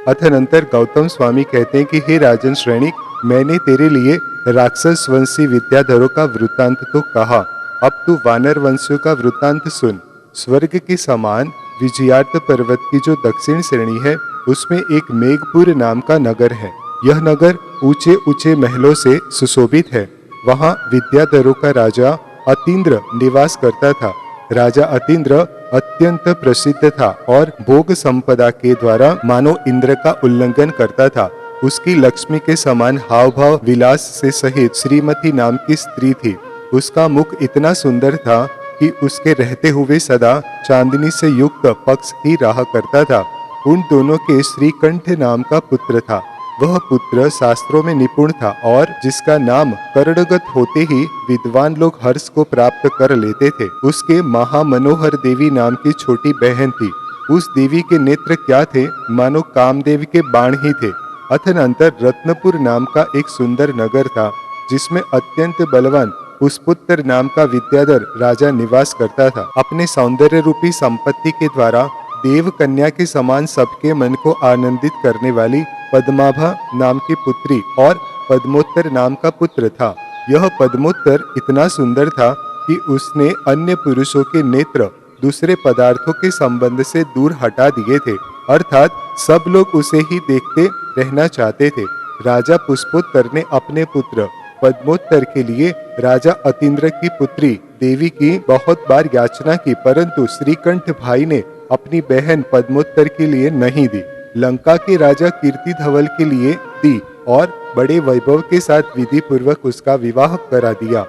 अथनंतर गौतम स्वामी कहते हैं कि हे राजन श्रेणिक, मैंने तेरे लिए राक्षस वंशी विद्याधरों का वृत्तांत तो कहा, अब तू वानर वंशियों का वृत्तांत सुन। स्वर्ग के समान विजयार्थ पर्वत की जो दक्षिण श्रेणी है, उसमें एक मेघपुर नाम का नगर है। यह नगर ऊंचे ऊंचे महलों से सुशोभित है। वहाँ विद्याधरों का राजा अतीन्द्र निवास करता था। राजा अतीन्द्र अत्यंत प्रसिद्ध था और भोग संपदा के द्वारा मानो इंद्र का उल्लंघन करता था। उसकी लक्ष्मी के समान हाव भाव विलास से सहित श्रीमती नाम की स्त्री थी। उसका मुख इतना सुंदर था कि उसके रहते हुए सदा चांदनी से युक्त पक्ष ही रहा करता था। उन दोनों के श्रीकंठ नाम का पुत्र था। वह पुत्र शास्त्रों में निपुण था और जिसका नाम कर्णगत होते ही विद्वान लोग हर्ष को प्राप्त कर लेते थे। उसके महामनोहर देवी नाम की छोटी बहन थी। उस देवी के नेत्र क्या थे, मानो कामदेव के बाण ही थे। अथनंतर रत्नपुर नाम का एक सुंदर नगर था, जिसमें अत्यंत बलवान पुष्पुत्र नाम का विद्याधर राजा निवास करता था। अपने सौंदर्य रूपी संपत्ति के द्वारा देव कन्या के समान सबके मन को आनंदित करने वाली पद्माभा नाम की पुत्री और पद्मोत्तर नाम का पुत्र था। यह पद्मोत्तर इतना सुंदर था कि उसने अन्य पुरुषों के नेत्र दूसरे पदार्थों के संबंध से दूर हटा दिए थे, अर्थात सब लोग उसे ही देखते रहना चाहते थे। राजा पुष्पोत्तर ने अपने पुत्र पद्मोत्तर के लिए राजा अतीन्द्र की पुत्री देवी की बहुत बार याचना की, परंतु श्रीकंठ भाई ने अपनी बहन पद्मोत्तर के लिए नहीं दी। लंका के राजा कीर्ति धवल के लिए दी और बड़े वैभव के साथ विधि पूर्वक उसका विवाह करा दिया।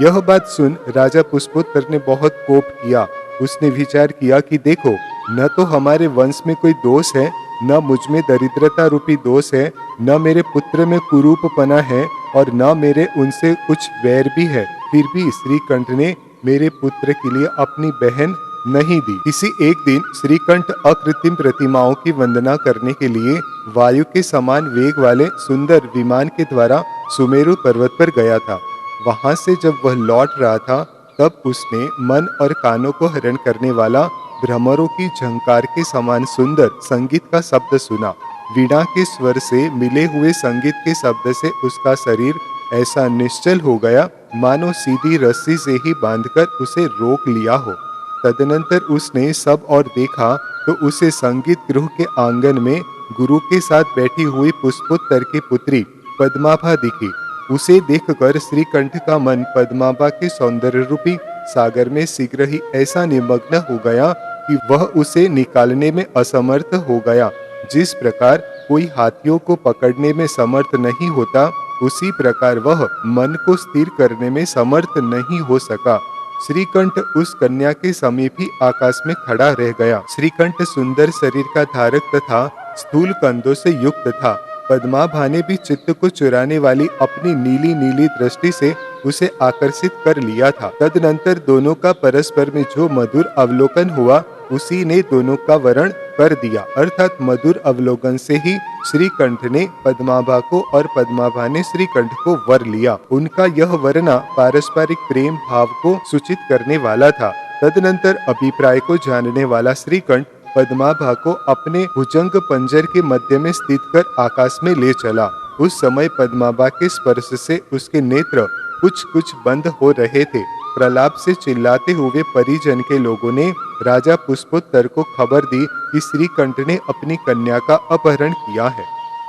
यह बात सुन राजा पुष्पोत्तर ने बहुत कोप किया। उसने विचार किया कि देखो, न तो हमारे वंश में कोई दोष है, न मुझ में दरिद्रता रूपी दोष है, न मेरे पुत्र में कुरूपपना है और न मेरे उनसे कुछ वैर भी है। फिर भी श्रीकंठ ने मेरे पुत्र के लिए अपनी बहन नहीं दी। किसी एक दिन श्रीकंठ अकृत्रिम प्रतिमाओं की वंदना करने के लिए वायु के समान वेग वाले सुंदर विमान के द्वारा सुमेरु पर्वत पर गया था। वहां से जब वह लौट रहा था, तब उसने मन और कानों को हरण करने वाला भ्रमरों की झंकार के समान सुंदर संगीत का शब्द सुना। वीणा के स्वर से मिले हुए संगीत के शब्द से उसका शरीर ऐसा निश्चल हो गया, मानो सीधी रस्सी से ही बांधकर उसे रोक लिया हो। तदनंतर उसने सब और देखा तो उसे संगीत गृह के आंगन में गुरु के साथ बैठी हुई पुष्पोत्तर की पुत्री पद्माभा दिखी। उसे देखकर श्रीकंठ का मन पद्माभा के सौंदर्य रूपी सागर में शीघ्र ही ऐसा निमग्न हो गया कि वह उसे निकालने में असमर्थ हो गया। जिस प्रकार कोई हाथियों को पकड़ने में समर्थ नहीं होता, उसी प्रकार वह मन को स्थिर करने में समर्थ नहीं हो सका। श्रीकंठ उस कन्या के समीप ही आकाश में खड़ा रह गया। श्रीकंठ सुंदर शरीर का धारक तथा स्थूल कंधों से युक्त था। पद्माभा ने भी चित्त को चुराने वाली अपनी नीली नीली दृष्टि से उसे आकर्षित कर लिया था। तदनंतर दोनों का परस्पर में जो मधुर अवलोकन हुआ, उसी ने दोनों का वरण कर दिया, अर्थात मधुर अवलोकन से ही श्रीकंठ ने पद्माभा को और पद्माभा ने श्रीकंठ को वर लिया। उनका यह वरना पारस्परिक प्रेम भाव को सूचित करने वाला था। तदनंतर अभिप्राय को जानने वाला श्रीकंठ पद्माभा को अपने भुजंग पंजर के मध्य में स्थित कर आकाश में ले चला। उस समय पद्माभा के स्पर्श से उसके नेत्र कुछ कुछ बंद हो रहे थे। प्रलाप से चिल्लाते हुए परिजन के लोगों ने राजा पुष्पोत्तर को खबर दी कि श्रीकंठ ने अपनी कन्या का अपहरण किया है।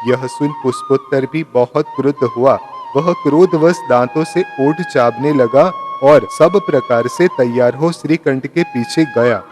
यह सुन पुष्पोत्तर भी बहुत क्रुद्ध हुआ। वह क्रोधवश दांतों से ओठ चाबने लगा और सब प्रकार से तैयार हो श्रीकंठ के पीछे गया।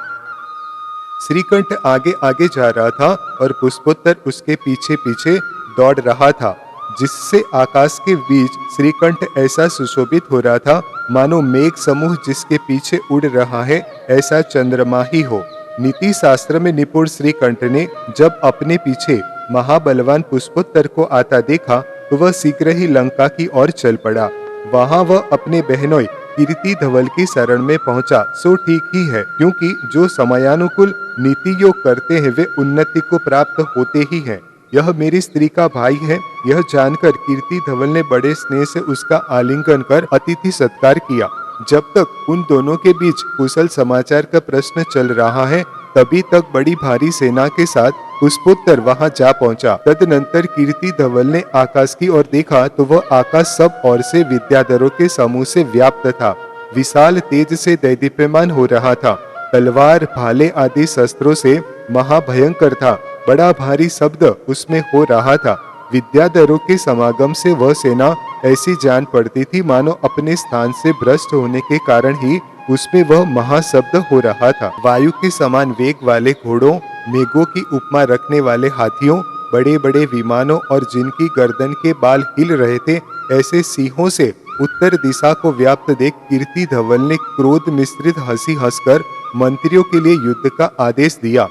श्रीकंठ आगे आगे जा रहा था और पुष्पोत्तर उसके पीछे पीछे दौड़ रहा था, जिससे आकाश के बीच श्रीकंठ ऐसा सुशोभित हो रहा था, मानो मेघ समूह जिसके पीछे उड़ रहा है, ऐसा चंद्रमा ही हो। नीति शास्त्र में निपुण श्रीकंठ ने जब अपने पीछे महाबलवान पुष्पोत्तर को आता देखा, तो वह शीघ्र ही लंका की ओर चल पड़ा। वहां वह अपने बहनोई कीर्ति धवल की शरण में पहुंचा। सो ठीक ही है, क्योंकि जो समयानुकूल नीति योग करते हैं वे उन्नति को प्राप्त होते ही हैं। यह मेरी स्त्री का भाई है। यह जानकर कीर्ति धवल ने बड़े स्नेह से उसका आलिंगन कर अतिथि सत्कार किया। जब तक उन दोनों के बीच कुशल समाचार का प्रश्न चल रहा है, तभी तक बड़ी भारी सेना के साथ पुष्पोत्तर वहां जा पहुंचा। तदनंतर कीर्ति धवल ने आकाश की ओर देखा तो वह आकाश सब ओर से विद्याधरों के समूह से व्याप्त था। विशाल तेज से दैदीप्यमान हो रहा था। तलवार, भाले आदि शस्त्रों से महाभयंकर था। बड़ा भारी शब्द उसमें हो रहा था। विद्याधरों के समागम से वह सेना ऐसी जान पड़ती थी मानो अपने स्थान से भ्रष्ट होने के कारण ही उसमें वह महाशब्द हो रहा था। वायु के समान वेग वाले घोड़ों, मेघों की उपमा रखने वाले हाथियों, बड़े बड़े विमानों और जिनकी गर्दन के बाल हिल रहे थे, ऐसे सिंहों से उत्तर दिशा को व्याप्त देख कीर्ति धवल ने क्रोध मिश्रित हंसी हंसकर मंत्रियों के लिए युद्ध का आदेश दिया।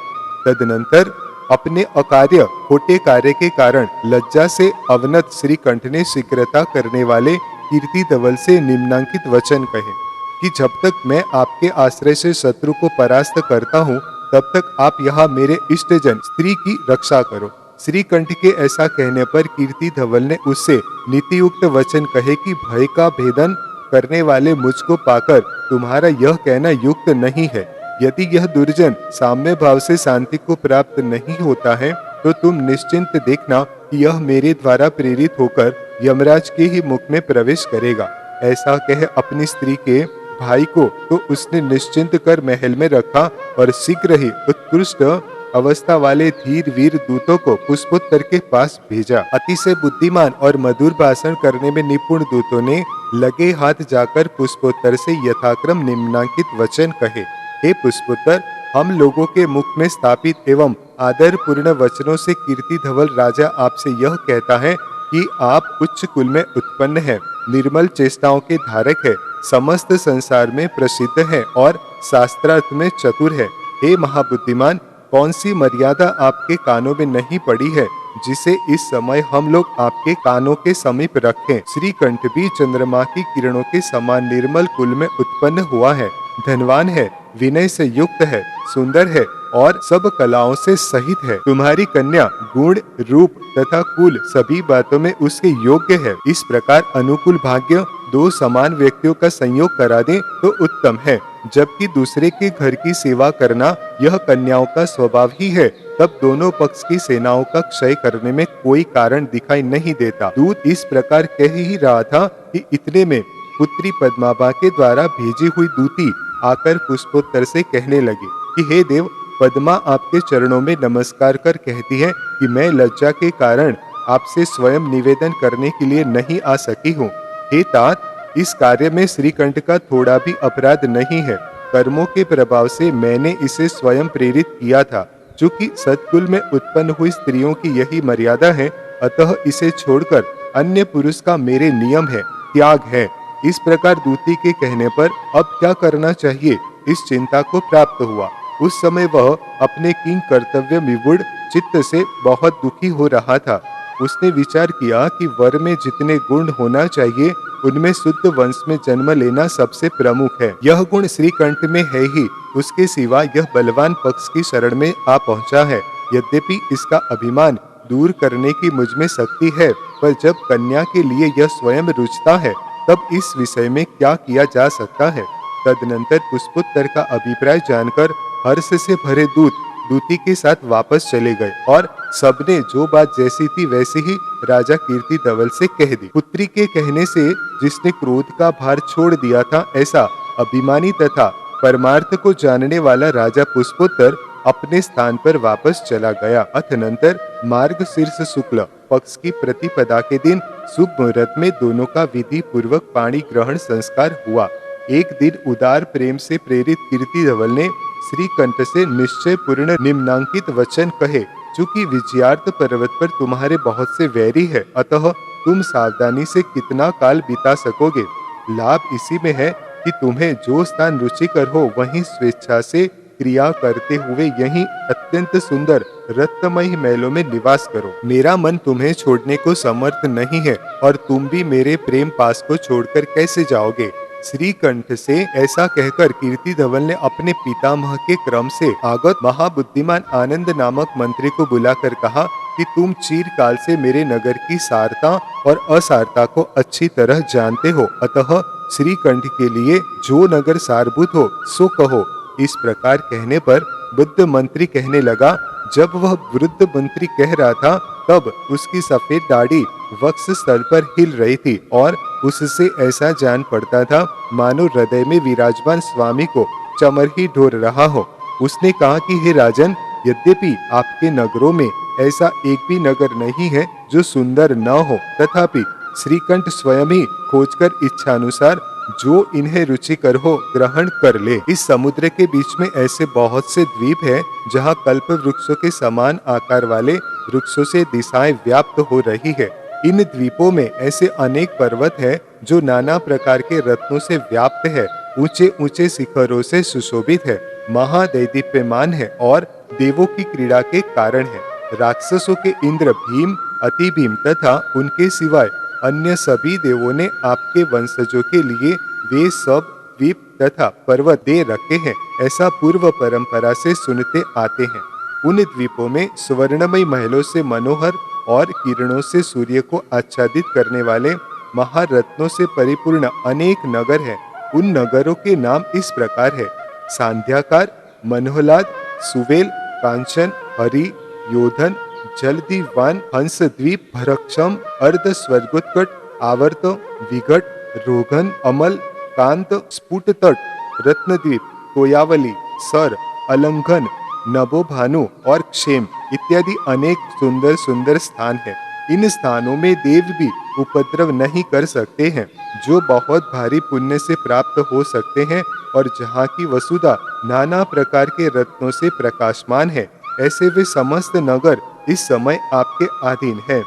तदनंतर अपने अकार्य खोटे कार्य के कारण लज्जा से अवनत श्रीकंठ ने शीघ्रता करने वाले कीर्ति धवल से निम्नांकित वचन कहे कि जब तक मैं आपके आश्रय से शत्रु को परास्त करता हूँ, तब तक आप यहाँ मेरे इष्टजन स्त्री की रक्षा करो। श्रीकंठ के ऐसा कहने पर कीर्ति धवल ने उससे नीतियुक्त वचन कहे कि भय का भेदन करने वाले मुझको पाकर तुम्हारा यह कहना युक्त नहीं है। यदि यह दुर्जन साम्य भाव से शांति को प्राप्त नहीं होता है, तो तुम निश्चिंत देखना कि यह मेरे द्वारा प्रेरित होकर यमराज के ही मुख में प्रवेश करेगा। ऐसा कह अपनी स्त्री के भाई को तो उसने निश्चिंत कर महल में रखा और शीघ्र ही उत्कृष्ट अवस्था वाले धीर वीर दूतों को पुष्पोत्तर के पास भेजा। अतिशय बुद्धिमान और मधुर भाषण करने में निपुण दूतों ने लगे हाथ जाकर पुष्पोत्तर से यथाक्रम निम्नांकित वचन कहे। हे पुष्पोत्तर, हम लोगों के मुख में स्थापित एवं आदर पूर्ण वचनों से कीर्ति धवल राजा आपसे यह कहता है कि आप उच्च कुल में उत्पन्न हैं, निर्मल चेष्टाओं के धारक है, समस्त संसार में प्रसिद्ध है और शास्त्रार्थ में चतुर है। हे महाबुद्धिमान, कौन सी मर्यादा आपके कानों में नहीं पड़ी है जिसे इस समय हम लोग आपके कानों के समीप रखें। श्रीकंठ भी चंद्रमा की किरणों के समान निर्मल कुल में उत्पन्न हुआ है, धनवान है, विनय से युक्त है, सुंदर है और सब कलाओं से सहित है। तुम्हारी कन्या गुण, रूप तथा कुल सभी बातों में उसके योग्य है। इस प्रकार अनुकूल भाग्य दो समान व्यक्तियों का संयोग करा दे तो उत्तम है। जबकि दूसरे के घर की सेवा करना यह कन्याओं का स्वभाव ही है, तब दोनों पक्ष की सेनाओं का क्षय करने में कोई कारण दिखाई नहीं देता। दूत इस प्रकार कह ही रहा था कि इतने में पुत्री पद्माबा के द्वारा भेजी हुई दूती आकर पुष्पोत्तर से कहने लगी कि हे देव, पद्मा आपके चरणों में नमस्कार कर कहती है कि मैं लज्जा के कारण आपसे स्वयं निवेदन करने के लिए नहीं आ सकी हूँ। हे तात, इस कार्य में श्रीकंठ का थोड़ा भी अपराध नहीं है। कर्मों के प्रभाव से मैंने इसे स्वयं प्रेरित किया था। चूंकि सतकुल में उत्पन्न हुई स्त्रियों की यही मर्यादा है, अतः इसे छोड़कर अन्य पुरुष का मेरे नियम है, त्याग है। इस प्रकार दूती के कहने पर अब क्या करना चाहिए, इस चिंता को प्राप्त हुआ। उस समय वह अपने किंग कर्तव्य विवुड़ चित्त से बहुत दुखी हो रहा था। उसने विचार किया कि वर में जितने गुण होना चाहिए, उनमें शुद्ध वंश में जन्म लेना सबसे प्रमुख है। यह गुण श्रीकंठ में है ही, उसके सिवा यह बलवान पक्ष की शरण में आ पहुंचा है। यद्यपि इसका अभिमान दूर करने की मुझ में शक्ति है, पर जब कन्या के लिए यह स्वयं रुचता है, तब इस विषय में क्या किया जा सकता है। तदनंतर पुष्पोत्तर का अभिप्राय जानकर हर्ष से भरे दूत दूती के साथ वापस चले गए और सबने जो बात जैसी थी वैसी ही राजा कीर्ति धवल से कह दी। पुत्री के कहने से जिसने क्रोध का भार छोड़ दिया था, ऐसा अभिमानी तथा परमार्थ को जानने वाला राजा पुष्पोत्तर अपने स्थान पर वापस चला गया। अतःनंतर मार्गशीर्ष शुक्ल पक्ष की प्रतिपदा के दिन शुभ मुहूर्त में दोनों का विधि पूर्वक पाणी ग्रहण संस्कार हुआ। एक दिन उदार प्रेम से प्रेरित कीर्ति धवल ने श्रीकंठ से निश्चय पूर्ण निम्नांकित वचन कहे। चूंकि विजयार्थ पर्वत पर तुम्हारे बहुत से वैरी है, अतः तुम सावधानी से कितना काल बिता सकोगे। लाभ इसी में है कि तुम्हें जो स्थान रुचिकर हो वहीं स्वेच्छा से क्रिया करते हुए यहीं अत्यंत सुंदर रत्नमयी महलों में निवास करो। मेरा मन तुम्हें छोड़ने को समर्थ नहीं है और तुम भी मेरे प्रेम पास को छोड़कर कैसे जाओगे। श्रीकंठ से ऐसा कहकर कीर्ति धवल ने अपने पितामह के क्रम से आगत महाबुद्धिमान आनंद नामक मंत्री को बुलाकर कहा कि तुम चिरकाल से मेरे नगर की सारता और असारता को अच्छी तरह जानते हो, अतः श्रीकंठ के लिए जो नगर सारभूत हो सो कहो। इस प्रकार कहने पर बुद्ध मंत्री कहने लगा, जब वह वृद्ध मंत्री कह रहा था तब उसकी सफेद दाढ़ी वक्ष स्थल पर हिल रही थी और उससे ऐसा जान पड़ता था मानो हृदय में विराजमान स्वामी को चमर ही ढोर रहा हो। उसने कहा कि हे राजन, यद्यपि आपके नगरों में ऐसा एक भी नगर नहीं है जो सुंदर न हो, तथापि श्रीकंठ स्वयं ही खोजकर इच्छानुसार जो इन्हें रुचिकर हो ग्रहण कर ले। इस समुद्र के बीच में ऐसे बहुत से द्वीप हैं जहाँ कल्प वृक्षों के समान आकार वाले वृक्षों से दिशाएं व्याप्त हो रही है। इन द्वीपों में ऐसे अनेक पर्वत हैं जो नाना प्रकार के रत्नों से व्याप्त है, ऊंचे ऊंचे शिखरों से सुशोभित है, महादैदीप्यमान है और देवों की क्रीड़ा के कारण है। राक्षसों के इंद्र भीम, अति भीम तथा उनके सिवाय अन्य सभी देवों ने आपके वंशजों के लिए वे सब द्वीप तथा पर्वत दे रखे हैं, ऐसा पूर्व परंपरा से सुनते आते हैं। उन द्वीपों में स्वर्णमय महलों से मनोहर और किरणों से सूर्य को आच्छादित करने वाले महारत्नों से परिपूर्ण अनेक नगर हैं। उन नगरों के नाम इस प्रकार है: सांध्याकार, मनोहलाद, सुवेल, कांचन, हरि, योधन, जलदीवान, हंस द्वीप, भरक्षम, अर्ध स्वर्गोत्कट, आवर्त, विघट, रोगन, अमल, कांत, स्फुट तट, रत्नद्वीप, कोयावली, सर, अलंघन, नभोभानु और क्षेम इत्यादि अनेक सुंदर सुंदर स्थान हैं। इन स्थानों में देव भी उपद्रव नहीं कर सकते हैं, जो बहुत भारी पुण्य से प्राप्त हो सकते हैं और जहाँ की वसुधा नाना प्रकार के रत्नों से प्रकाशमान है। ऐसे वे समस्त नगर इस समय आपके अधीन है।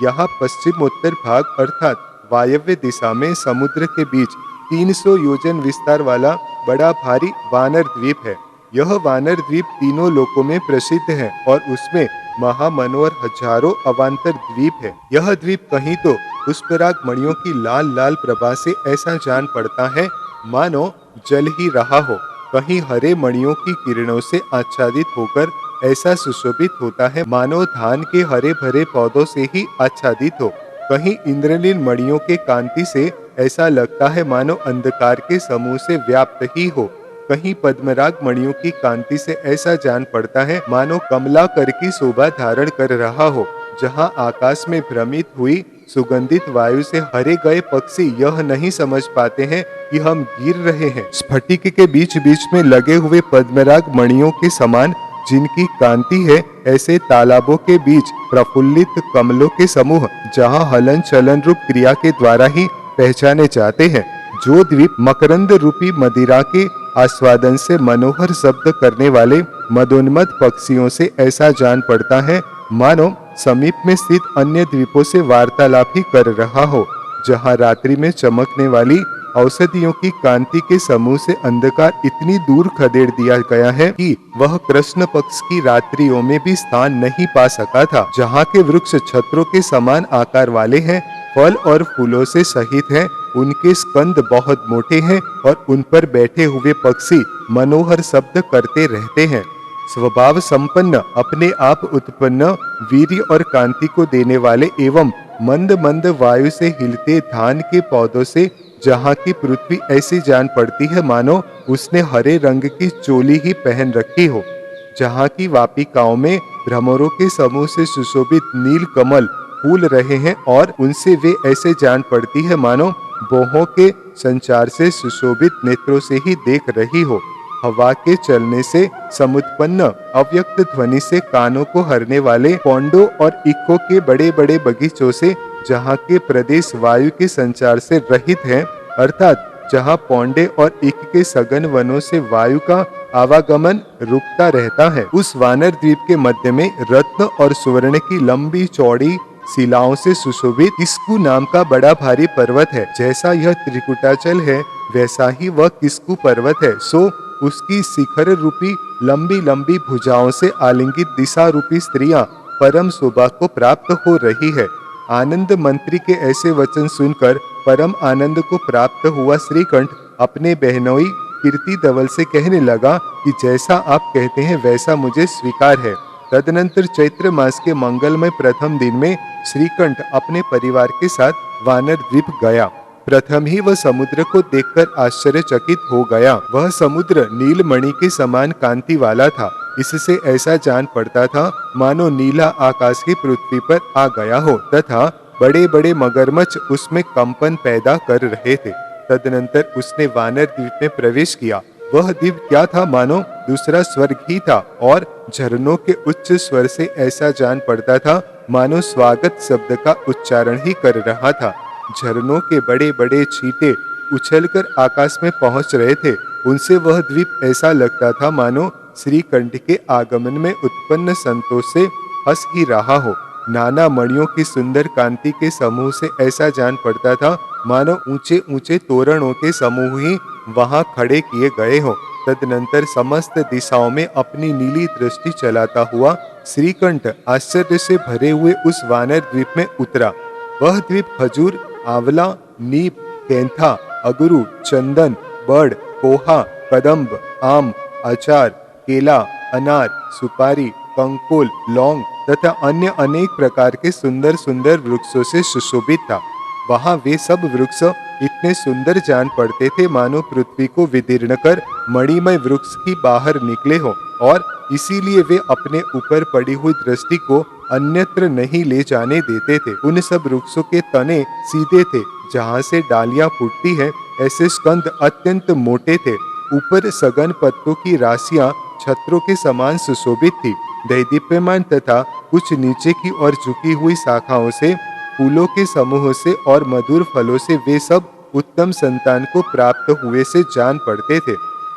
यहाँ पश्चिमोत्तर भाग अर्थात वायव्य दिशा में समुद्र के बीच 300 योजन विस्तार वाला बड़ा भारी वानर द्वीप है। यह वानर द्वीप तीनों लोकों में प्रसिद्ध है और उसमें महामनोहर हजारों अवान्तर द्वीप है। यह द्वीप कहीं तो पुष्पराग मणियों की लाल लाल प्रभा से ऐसा जान पड़ता है मानो जल ही रहा हो, कहीं हरे मणियों की किरणों से आच्छादित होकर ऐसा सुशोभित होता है मानो धान के हरे भरे पौधों से ही आच्छादित हो, कहीं इंद्रनील मणियों के कांति से ऐसा लगता है मानो अंधकार के समूह से व्याप्त ही हो, कहीं पद्मराग मणियों की कांति से ऐसा जान पड़ता है मानो कमलाकर की शोभा धारण कर रहा हो। जहाँ आकाश में भ्रमित हुई सुगंधित वायु से हरे गए पक्षी यह नहीं समझ पाते हैं कि हम गिर रहे हैं। स्फटिक के बीच बीच में लगे हुए पद्मराग मणियों के समान जिनकी कांति है, ऐसे तालाबों के बीच प्रफुल्लित कमलों के समूह जहाँ हलन चलन रूप क्रिया के द्वारा ही पहचाने जाते हैं। जो द्वीप मकरंद रूपी मदिरा के आस्वादन से मनोहर शब्द करने वाले मदोन्मत्त पक्षियों से ऐसा जान पड़ता है मानो समीप में स्थित अन्य द्वीपों से वार्तालाप ही कर रहा हो, जहाँ रात्रि में चमकने वाली औषधियों की कांति के समूह से अंधकार इतनी दूर खदेड़ दिया गया है कि वह कृष्ण पक्ष की रात्रियों में भी स्थान नहीं पा सका था। जहाँ के वृक्ष छत्रों के समान आकार वाले हैं, फल और फूलों से सहित हैं, उनके स्कंद बहुत मोटे हैं और उन पर बैठे हुए पक्षी मनोहर शब्द करते रहते हैं। स्वभाव संपन्न, अपने आप उत्पन्न, वीर्य और कांति को देने वाले एवं मंद मंद वायु से हिलते धान के पौधों से जहाँ की पृथ्वी ऐसी जान पड़ती है मानो उसने हरे रंग की चोली ही पहन रखी हो। जहाँ की वापिकाओं में भ्रमरों के समूह से सुशोभित नील कमल फूल रहे हैं और उनसे वे ऐसे जान पड़ती है मानो बोहों के संचार से सुशोभित नेत्रों से ही देख रही हो। हवा के चलने से समुत्पन्न अव्यक्त ध्वनि से कानों को हरने वाले पौंडों और इक्को के बड़े बड़े बगीचों से जहाँ के प्रदेश वायु के संचार से रहित हैं, अर्थात जहाँ पौंडे और इक के सघन वनों से वायु का आवागमन रुकता रहता है, उस वानर द्वीप के मध्य में रत्न और सुवर्ण की लंबी चौड़ी शिलाओं से सुशोभित किस्कू नाम का बड़ा भारी पर्वत है। जैसा यह त्रिकुटाचल है वैसा ही वह किस्कू पर्वत है। सो उसकी शिखर रूपी लंबी लंबी भुजाओं से आलिंगित दिशा रूपी स्त्रियां परम शोभा को प्राप्त हो रही है। आनंद मंत्री के ऐसे वचन सुनकर परम आनंद को प्राप्त हुआ श्रीकंठ अपने बहनोई कीर्ति धवल से कहने लगा कि जैसा आप कहते हैं वैसा मुझे स्वीकार है। तदनंतर चैत्र मास के मंगलमय प्रथम दिन में श्रीकंठ अपने परिवार के साथ वानर द्वीप गया। प्रथम ही वह समुद्र को देखकर आश्चर्यचकित हो गया। वह समुद्र नीलमणि के समान कांति वाला था। इससे ऐसा जान पड़ता था मानो नीला आकाश की पृथ्वी पर आ गया हो तथा बड़े बड़े मगरमच्छ उसमें कंपन पैदा कर रहे थे। तदनंतर उसने वानर द्वीप में प्रवेश किया। वह द्वीप क्या था, मानो दूसरा स्वर्ग ही था और झरनों के उच्च स्वर से ऐसा जान पड़ता था मानो स्वागत शब्द का उच्चारण ही कर रहा था। झरनों के बड़े बड़े छींटे उछलकर आकाश में पहुंच रहे थे। उनसे वह द्वीप ऐसा लगता था मानो श्रीकंठ के आगमन में उत्पन्न संतोष से हंस ही रहा हो। नाना मणियों की सुंदर कांति के समूह से ऐसा जान पड़ता था मानो ऊंचे ऊंचे तोरणों के समूह ही वहां खड़े किए गए हो। तदनंतर समस्त दिशाओं में अपनी नीली दृष्टि चलाता हुआ श्रीकंठ आश्चर्य से भरे हुए उस वानर द्वीप में उतरा। वह द्वीप खजूर, आंवला, नीप, केंथा, अगरू, चंदन, बड़, पोहा, कदम्ब, आम, अचार, केला, अनार, सुपारी, कंकोल, लौंग तथा अन्य अनेक प्रकार के सुंदर सुंदर वृक्षों से सुशोभित था। वहां वे सब वृक्ष इतने सुंदर जान पड़ते थे मानो पृथ्वी को विदीर्ण कर मणिमय वृक्ष की बाहर निकले हो और इसीलिए वे अपने ऊपर पड़ी हुई दृष्टि को अन्यत्र नहीं ले जाने देते थे। उन सब वृक्षों के तने सीधे थे, जहाँ से डालियां फूटती है ऐसे स्कंद अत्यंत मोटे थे। ऊपर सघन पत्तों की राशियां छत्रों के समान सुशोभित थी। दैदीप्यमान तथा कुछ नीचे की ओर झुकी हुई शाखाओं से, फूलों के समूह से और मधुर फलों से वे सब उत्तम संतान को प्राप्त हुए से जान पड़ते थे।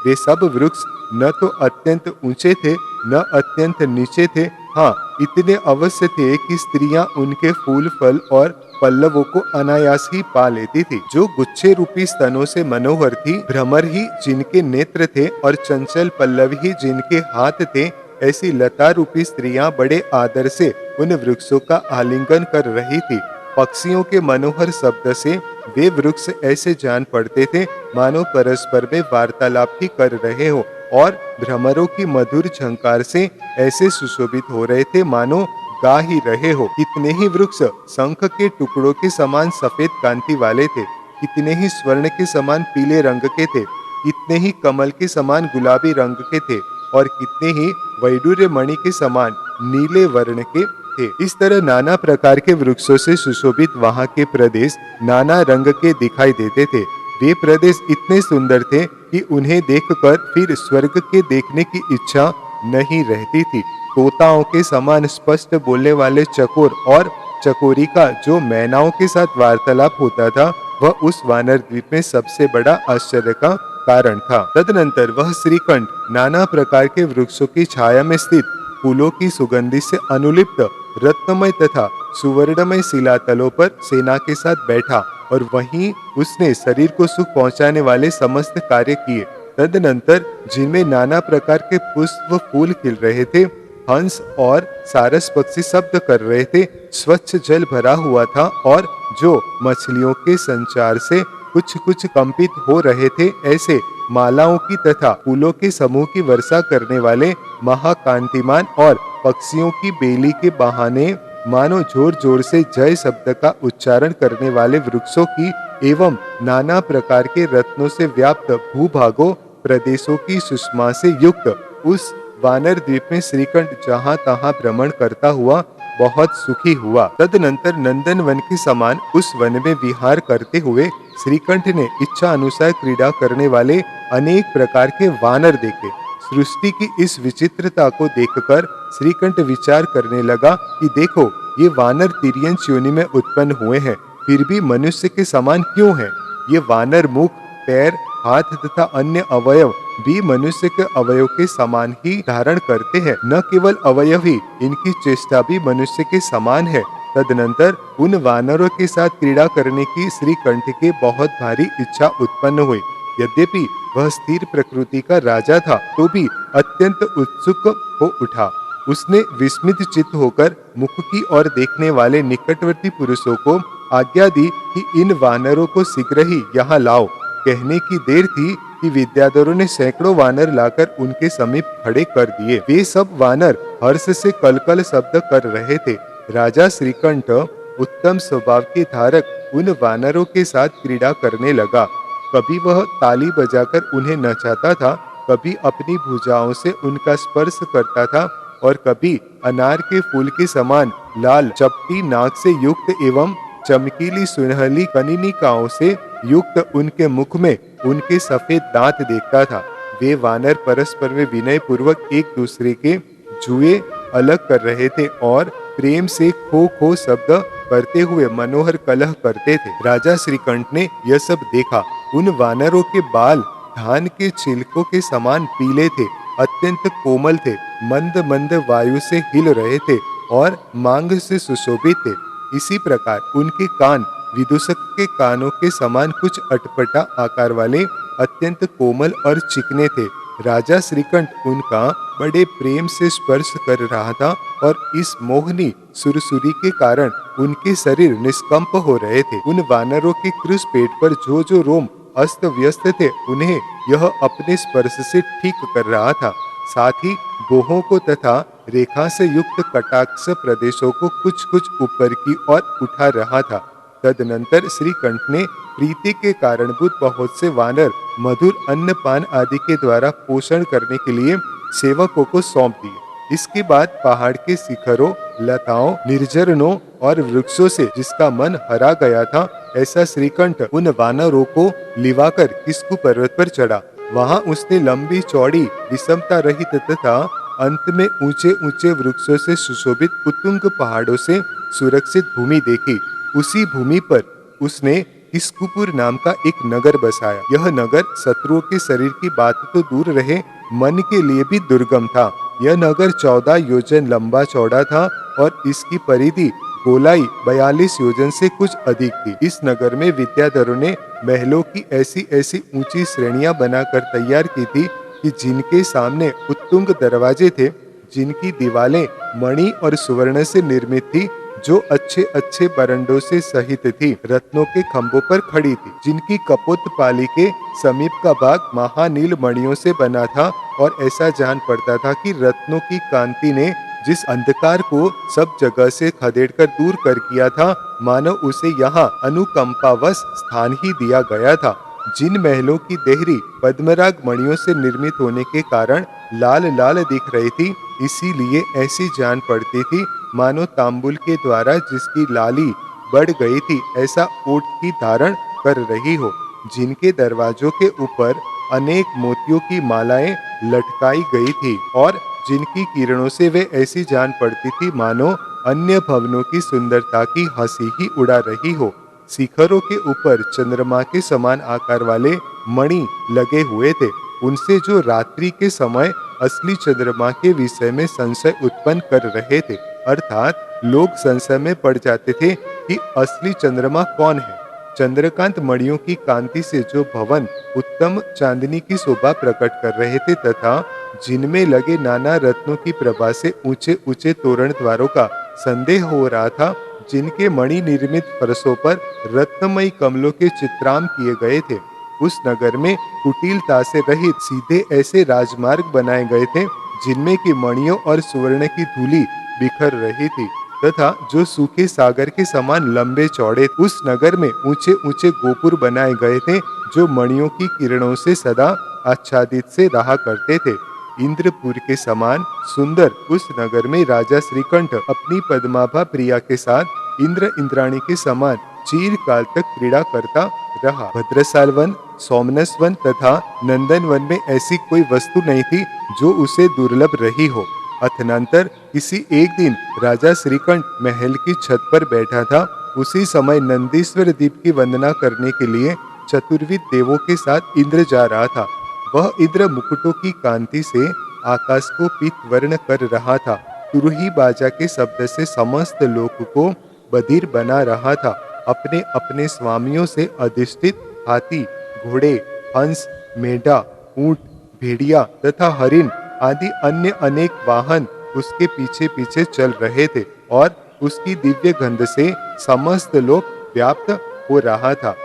वे सब वृक्ष न तो अत्यंत ऊंचे थे न अत्यंत नीचे थे, हाँ इतने अवश्य थे कि स्त्रियां उनके फूल, फल और पल्लवों को अनायास ही पा लेती थी। जो गुच्छे रूपी स्तनों से मनोहर थी, भ्रमर ही जिनके नेत्र थे और चंचल पल्लव ही जिनके हाथ थे, ऐसी लता रूपी स्त्रियां बड़े आदर से उन वृक्षों का आलिंगन कर रही थी। पक्षियों के मनोहर शब्द से वे वृक्ष ऐसे जान पड़ते थे मानो परस्पर में वार्तालाप ही कर रहे हो और भ्रमरों की मधुर झंकार से ऐसे सुशोभित हो रहे थे मानो गा ही रहे हो। कितने ही वृक्ष शंख के टुकड़ों के समान सफेद कांति वाले थे, कितने ही स्वर्ण के समान पीले रंग के थे, कितने ही कमल के समान गुलाबी रंग के थे और कितने ही वैडूर्य मणि के समान नीले वर्ण के थे। इस तरह नाना प्रकार के वृक्षों से सुशोभित वहां के प्रदेश नाना रंग के दिखाई देते थे। वे प्रदेश इतने सुंदर थे कि उन्हें देखकर फिर स्वर्ग के देखने की इच्छा नहीं रहती थी। तोताओं के समान स्पष्ट बोलने वाले चकोर और चकोरी का जो मैनाओं के साथ वार्तालाप होता था, वह उस वानर द्वीप में सबसे बड़ा आश्चर्य का कारण था। तदनंतर वह श्रीकंठ नाना प्रकार के वृक्षों की छाया में स्थित फूलों की सुगंधि से अनुलिप्त रत्नमय तथा सुवर्णमय शिलातलों पर सेना के साथ बैठा और वहीं उसने शरीर को सुख पहुंचाने वाले समस्त कार्य किए। तदनंतर जिनमें नाना प्रकार के पुष्प फूल खिल रहे थे, हंस और सारस पक्षी शब्द कर रहे थे, स्वच्छ जल भरा हुआ था और जो मछलियों के संचार से कुछ कुछ कंपित हो रहे थे, ऐसे मालाओं की तथा फूलों के समूह की वर्षा करने वाले महाकांतिमान और पक्षियों की बेली के बहाने मानो जोर जोर से जय शब्द का उच्चारण करने वाले वृक्षों की एवं नाना प्रकार के रत्नों से व्याप्त भूभागों प्रदेशों की सुषमा से युक्त उस वानर द्वीप में श्रीकंठ जहाँ तहाँ भ्रमण करता हुआ बहुत सुखी हुआ। तदनंतर नंदन वन के समान उस वन में विहार करते हुए श्रीकंठ ने इच्छा अनुसार क्रीड़ा करने वाले अनेक प्रकार के वानर देखे। सृष्टि की इस विचित्रता को देखकर श्रीकंठ विचार करने लगा कि देखो, ये वानर तिर्यंच योनि में उत्पन्न हुए हैं, फिर भी मनुष्य के समान क्यों हैं? ये वानर मुख, पैर, हाथ तथा अन्य अवयव भी मनुष्य के अवयव के समान ही धारण करते हैं। न केवल अवयव ही, इनकी चेष्टा भी मनुष्य के समान है। तदनंतर उन वानरों के साथ क्रीड़ा करने की श्रीकंठ के बहुत भारी इच्छा उत्पन्न हुई। यद्यपि वह स्थिर प्रकृति का राजा था, तो भी अत्यंत उत्सुक हो उठा। उसने विस्मित चित्त होकर मुख की ओर देखने वाले निकटवर्ती पुरुषों को आज्ञा दी कि इन वानरों को शीघ्र ही यहाँ लाओ। कहने की देर थी कि विद्याधरों ने सैकड़ों वानर लाकर उनके समीप खड़े कर दिए। वे सब वानर हर्ष से कलकल शब्द कर रहे थे। राजा श्रीकंठ उत्तम स्वभाव के धारक उन वानरों के साथ क्रीड़ा करने लगा। कभी वह ताली बजाकर उन्हें नचाता था, कभी अपनी भुजाओं से उनका स्पर्श करता था और कभी अनार के फूल के समान लाल चपटी नाक से युक्त एवं चमकीली सुनहली कनिनिकाओं से युक्त उनके मुख में उनके सफेद दांत देखता था। वे वानर परस्पर में विनय पूर्वक एक दूसरे के जुए अलग कर रहे थे और प्रेम से खो खो शब्द करते हुए मनोहर कलह करते थे। राजा श्रीकंठ ने यह सब देखा। उन वानरों के बाल धान के छिलकों के समान पीले थे, अत्यंत कोमल थे, मंद मंद वायु से हिल रहे थे और मांग से सुशोभित थे। इसी प्रकार उनके कान विदूषक के कानों के समान कुछ अटपटा आकार वाले, अत्यंत कोमल और चिकने थे। राजा श्रीकंठ उनका बड़े प्रेम से स्पर्श कर रहा था और इस मोहनी सुरसुरी के कारण उनके शरीर निष्कंप हो रहे थे। उन वानरों के क्रूस पेट पर जो जो रोम अस्त व्यस्त थे, उन्हें यह अपने स्पर्श से ठीक कर रहा था। साथ ही गोहों को तथा रेखा से युक्त कटाक्ष प्रदेशों को कुछ कुछ ऊपर की ओर उठा रहा था। तदनंतर श्रीकंठ ने प्रीति के कारणभूत बहुत से वानर मधुर अन्नपान आदि के द्वारा पोषण करने के लिए सेवकों को सौंप दिए। इसके बाद पहाड़ के शिखरों, लताओं, निर्जनों और वृक्षों से जिसका मन हरा गया था, ऐसा श्रीकंठ उन वानरों को लिवाकर किस्कू पर्वत पर चढ़ा। वहां उसने लंबी चौड़ी विषमता रहित तथा अंत में ऊंचे ऊंचे वृक्षों से सुशोभित उत्तुंग पहाड़ों से सुरक्षित भूमि देखी। उसी भूमि पर उसने किस्कूपुर नाम का एक नगर बसाया। यह नगर शत्रुओं के शरीर की बात तो दूर रहे, मन के लिए भी दुर्गम था। यह नगर 14 योजन लंबा चौड़ा था और इसकी परिधि गोलाई 42 योजन से कुछ अधिक थी। इस नगर में विद्याधरों ने महलों की ऐसी ऐसी ऊंची श्रेणियां बनाकर तैयार की थी कि जिनके सामने उत्तुंग दरवाजे थे, जिनकी दीवारें मणि और सुवर्ण से निर्मित थी, जो अच्छे अच्छे बरंडों से सहित थी, रत्नों के खंभों पर खड़ी थी, जिनकी कपोत पाली के समीप का भाग महानील मणियों से बना था और ऐसा जान पड़ता था कि रत्नों की कांति ने जिस अंधकार को सब जगह से खदेड़कर दूर कर किया था, मानो उसे यहाँ अनुकंपावश स्थान ही दिया गया था। जिन महलों की देहरी पद्मराग मणियों से निर्मित होने के कारण लाल लाल दिख रही थी, इसीलिए ऐसी जान पड़ती थी मानो तांबुल के द्वारा जिसकी लाली बढ़ गई थी, ऐसा ओठ की धारण कर रही हो। जिनके दरवाजों के ऊपर अनेक मोतियों की मालाएं लटकाई गई थी और जिनकी किरणों से वे ऐसी जान पड़ती थी मानो अन्य भवनों की सुंदरता की हंसी ही उड़ा रही हो। शिखरों के ऊपर चंद्रमा के समान आकार वाले मणि लगे हुए थे। उनसे जो रात्रि के समय असली चंद्रमा के विषय में संशय उत्पन्न कर रहे थे, अर्थात लोग संशय में पड़ जाते थे कि असली चंद्रमा कौन है। चंद्रकांत मणियों की कांति से जो भवन उत्तम चांदनी की शोभा प्रकट कर रहे थे तथा जिनमें लगे नाना रत्नों की प्रभा से ऊंचे ऊंचे तोरण द्वारों का संदेह हो रहा था, जिनके मणि निर्मित फरसों पर रत्नमयी कमलों के चित्राम किए गए थे, उस नगर में कुटिलता से रहित सीधे ऐसे राजमार्ग बनाए गए थे जिनमें की मणियों और सुवर्ण की धूली बिखर रही थी तथा जो सूखे सागर के समान लंबे चौड़े। उस नगर में ऊंचे ऊंचे गोपुर बनाए गए थे जो मणियों की किरणों से सदा आच्छादित से रहा करते थे। इंद्रपुर के समान सुंदर उस नगर में राजा श्रीकंठ अपनी पद्माभा प्रिया के साथ इंद्र इंद्राणी के समान चिरकाल तक क्रीड़ा करता रहा। भद्रसाल वन, सोमनस वन तथा नंदन वन में ऐसी कोई वस्तु नहीं थी जो उसे दुर्लभ रही हो। अथनांतर किसी एक दिन राजा श्रीकंठ महल की छत पर बैठा था। उसी समय नंदीश्वर दीप की वंदना करने के लिए चतुर्विद देवों के साथ इंद्र जा रहा था। वह इंद्र मुकुटों की कांति से आकाश को पीत वर्ण कर रहा था। तुरही बाजा के शब्द से समस्त लोक को बधिर बना रहा था। अपने अपने स्वामियों से अधिष्ठित हाथी, घोड़े, हंस, मेढा, ऊंट, भेड़िया तथा हरिण आदि अन्य अनेक वाहन उसके पीछे पीछे चल रहे थे और उसकी दिव्य गंध से समस्त लोक व्याप्त हो रहा था।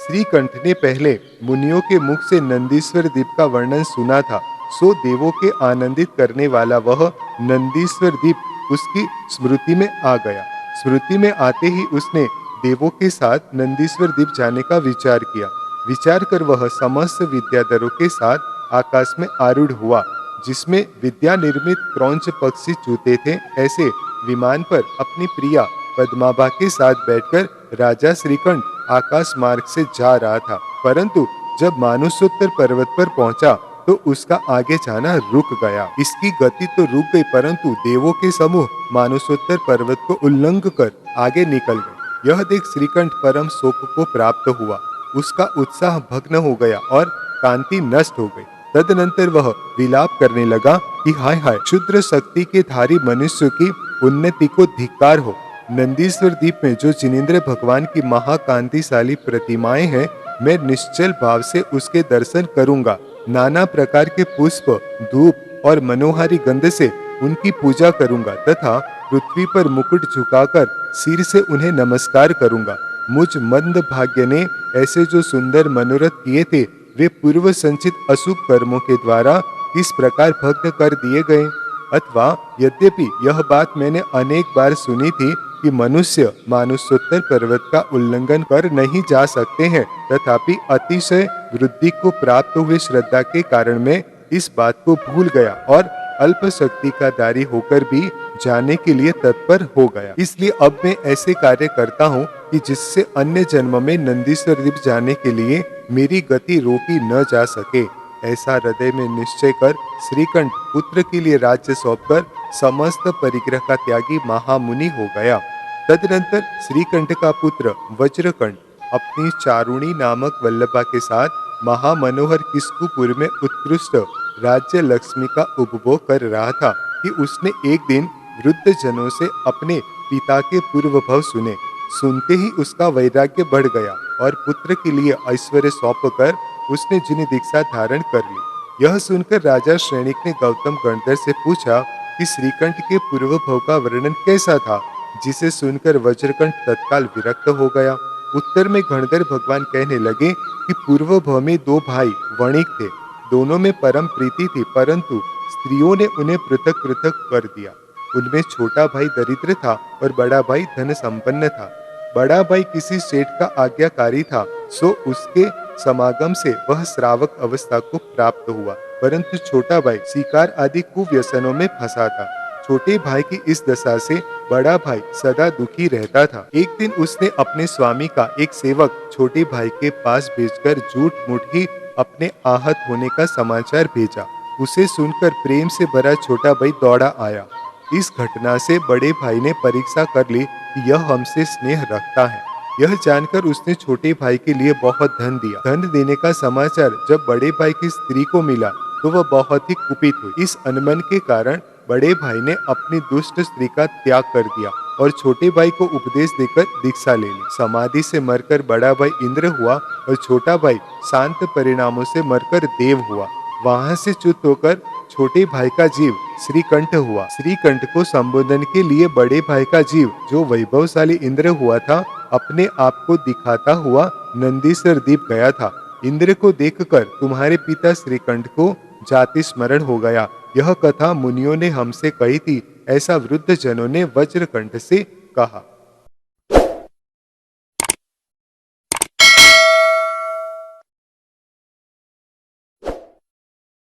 श्रीकंठ ने पहले मुनियों के मुख से नंदीश्वर दीप का वर्णन सुना था, सो देवों के आनंदित करने वाला वह नंदीश्वर दीप उसकी स्मृति में आ गया। स्मृति में आते ही उसने देवों के साथ नंदीश्वर दीप जाने का विचार किया। विचार कर वह समस्त विद्याधरों के साथ आकाश में आरूढ़ हुआ, जिसमें विद्या निर्मित क्रौंच पक्षी चूते थे। ऐसे विमान पर अपनी प्रिया पद्माभा के साथ बैठकर राजा श्रीकंठ आकाश मार्ग से जा रहा था, परंतु जब मानुषोत्तर पर्वत पर पहुंचा तो उसका आगे जाना रुक गया। इसकी गति तो रुक गई, परंतु देवों के समूह मानुषोत्तर पर्वत को उल्लंघ कर आगे निकल गए। यह देख श्रीकंठ परम शोक को प्राप्त हुआ। उसका उत्साह भग्न हो गया और कांति नष्ट हो गई। तदनंतर वह विलाप करने लगा कि हाय हाय, क्षुद्र शक्ति के धारी मनुष्य की उन्नति को धिक्कार हो। नंदीश्वर द्वीप में जो जिनेंद्र भगवान की महाकांतिशाली प्रतिमाएं हैं, मैं निश्चल भाव से उसके दर्शन करूंगा। नाना प्रकार के पुष्प, धूप और मनोहारी गंध से उनकी पूजा करूंगा तथा पृथ्वी पर मुकुट झुकाकर सिर से उन्हें नमस्कार करूंगा। मुझ मंद भाग्य ने ऐसे जो सुंदर मनोरथ किए थे, वे पूर्व संचित अशुभ कर्मों के द्वारा किस प्रकार भग्न कर दिए गए। अथवा यद्यपि यह बात मैंने अनेक बार सुनी थी कि मनुष्य मानुषोत्तर पर्वत का उल्लंघन कर नहीं जा सकते हैं, तथापि अतिशय वृद्धि को प्राप्त हुए श्रद्धा के कारण मैं इस बात को भूल गया और अल्प शक्ति का दारी होकर भी जाने के लिए तत्पर हो गया। इसलिए अब मैं ऐसे कार्य करता हूँ कि जिससे अन्य जन्म में नंदीश्वर द्वीप जाने के लिए मेरी गति रोकी न जा सके। ऐसा हृदय में निश्चय कर श्रीकंठ पुत्र के लिए राज्य सौंपकर समस्त परिग्रह का त्यागी महामुनि हो गया। तदनंतर श्रीकंठ का पुत्र वज्रकंठ अपनी चारुणी नामक वल्लभा के साथ महामनोहर किस्कुपुर में उत्कृष्ट राज्य लक्ष्मी का उपभोग कर रहा था कि उसने एक दिन वृद्ध जनों से अपने पिता के पूर्व भव सुने। सुनते ही उसका वैराग्य बढ़ गया और पुत्र के लिए ऐश्वर्य सौंपकर उसने जिन दीक्षा धारण कर ली। यह सुनकर राजा श्रेणिक ने गौतम गणधर से पूछा कि श्रीकंठ के पूर्व भव का वर्णन कैसा था, जिसे सुनकर वज्रकंठ तत्काल विरक्त हो गया। उत्तर में गणधर भगवान कहने लगे कि पूर्व भव में दो भाई वणिक थे। दोनों में परम प्रीति थी, परंतु स्त्रियों ने उन्हें पृथक पृथक कर दिया। उनमें छोटा भाई दरिद्र था और बड़ा भाई धन संपन्न था। बड़ा भाई किसी सेठ का आज्ञाकारी था, सो उसके समागम से वह श्रावक अवस्था को प्राप्त हुआ, परंतु छोटा भाई शिकार आदि कुव्यसनों में फंसा था। छोटे भाई की इस दशा से बड़ा भाई सदा दुखी रहता था। एक दिन उसने अपने स्वामी का एक सेवक छोटे भाई के पास भेजकर झूठ मूठ ही अपने आहत होने का समाचार भेजा। उसे सुनकर प्रेम से भरा छोटा भाई दौड़ा आया। इस घटना से बड़े भाई ने परीक्षा कर ली कि यह हमसे स्नेह रखता है। यह जानकर उसने छोटे भाई के लिए बहुत धन दिया। धन देने का समाचार जब बड़े भाई की स्त्री को मिला तो वह बहुत ही कुपित हुई। इस अनबन के कारण बड़े भाई ने अपनी दुष्ट स्त्री का त्याग कर दिया और छोटे भाई को उपदेश देकर दीक्षा ले ली। समाधि से मरकर बड़ा भाई इंद्र हुआ और छोटा भाई शांत परिणामों से मरकर देव हुआ। वहां से च्युत होकर छोटे भाई का जीव श्रीकंठ हुआ। श्रीकंठ को संबोधन के लिए बड़े भाई का जीव, जो वैभवशाली इंद्र हुआ था, अपने आप को दिखाता हुआ नंदीश्वर द्वीप गया था। इंद्र को देखकर तुम्हारे पिता श्रीकंठ को जाति स्मरण हो गया। यह कथा मुनियों ने हमसे कही थी, ऐसा वृद्ध जनों ने वज्रकंठ से कहा।